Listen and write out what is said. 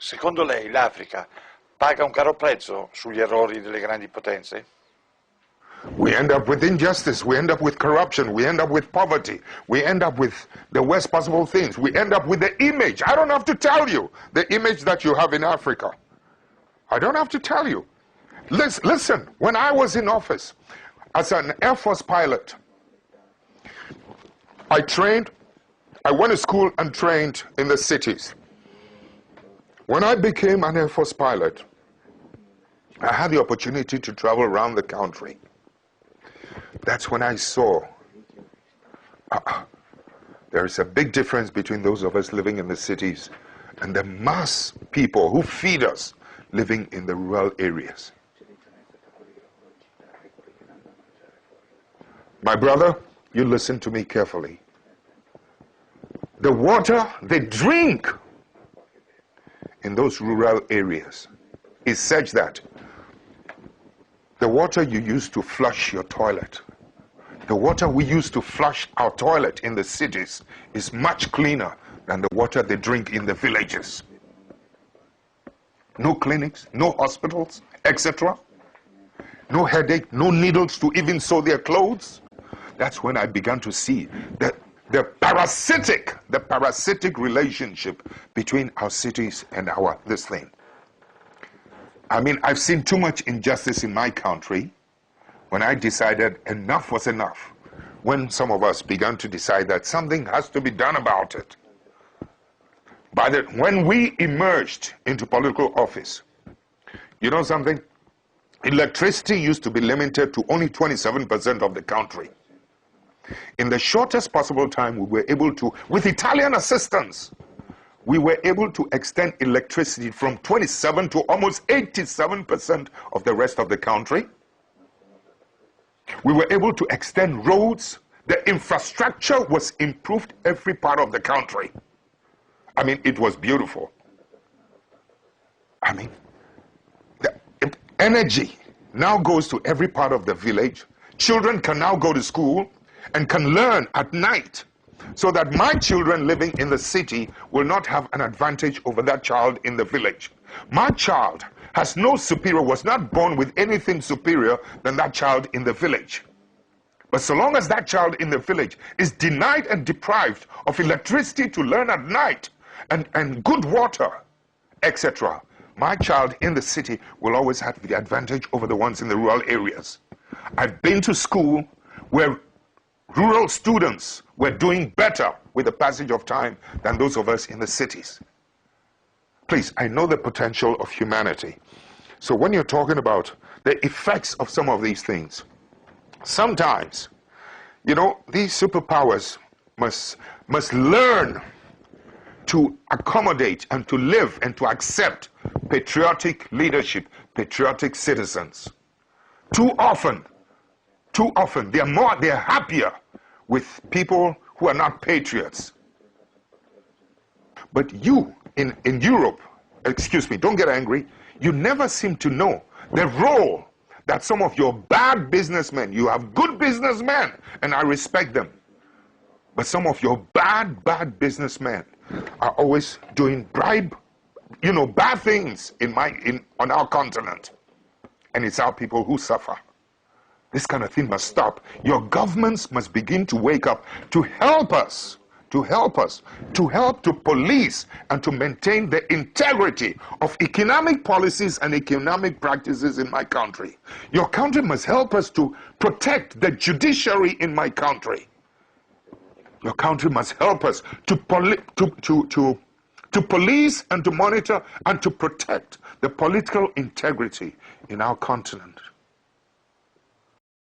Secondo lei l'Africa paga un caro prezzo sugli errori delle grandi potenze? We end up with injustice, we end up with corruption, we end up with poverty, we end up with the worst possible things, we end up with the image. I don't have to tell you the image that you have in Africa. I don't have to tell you. Listen, when I was in office as an Air Force pilot, I went to school and trained in the cities. When I became an Air Force pilot, I had the opportunity to travel around the country. That's when I saw there is a big difference between those of us living in the cities and the mass people who feed us living in the rural areas. My brother, you listen to me carefully. The water they drink in those rural areas is such that the water you use to flush your toilet, the water we use to flush our toilet in the cities is much cleaner than the water they drink in the villages. No clinics, no hospitals, etc. No headache, no needles to even sew their clothes. That's when I began to see the parasitic relationship between our cities and this thing. I mean, I've seen too much injustice in my country when I decided enough was enough. When some of us began to decide that something has to be done about it. When we emerged into political office, you know something? Electricity used to be limited to only 27% of the country. In the shortest possible time, we were able to, with Italian assistance, we were able to extend electricity from 27 to almost 87% of the rest of the country. We were able to extend roads. The infrastructure was improved every part of the country. I mean, it was beautiful. I mean, the energy now goes to every part of the village. Children can now go to school and can learn at night, so that my children living in the city will not have an advantage over that child in the village. My child has no superior, was not born with anything superior than that child in the village. But so long as that child in the village is denied and deprived of electricity to learn at night and good water, etc., my child in the city will always have the advantage over the ones in the rural areas. I've been to school where rural students were doing better with the passage of time than those of us in the cities. Please, I know the potential of humanity. So when you're talking about the effects of some of these things, sometimes, you know, these superpowers must learn to accommodate and to live and to accept patriotic leadership, patriotic citizens. Too often, they're happier with people who are not patriots. But you, in Europe, excuse me, don't get angry, you never seem to know the role that some of your bad businessmen, you have good businessmen, and I respect them, but some of your bad businessmen are always doing bad things on our continent. And it's our people who suffer. This kind of thing must stop. Your governments must begin to wake up to help us, to help to police and to maintain the integrity of economic policies and economic practices in my country. Your country must help us to protect the judiciary in my country. Your country must help us to police and to monitor and to protect the political integrity in our continent.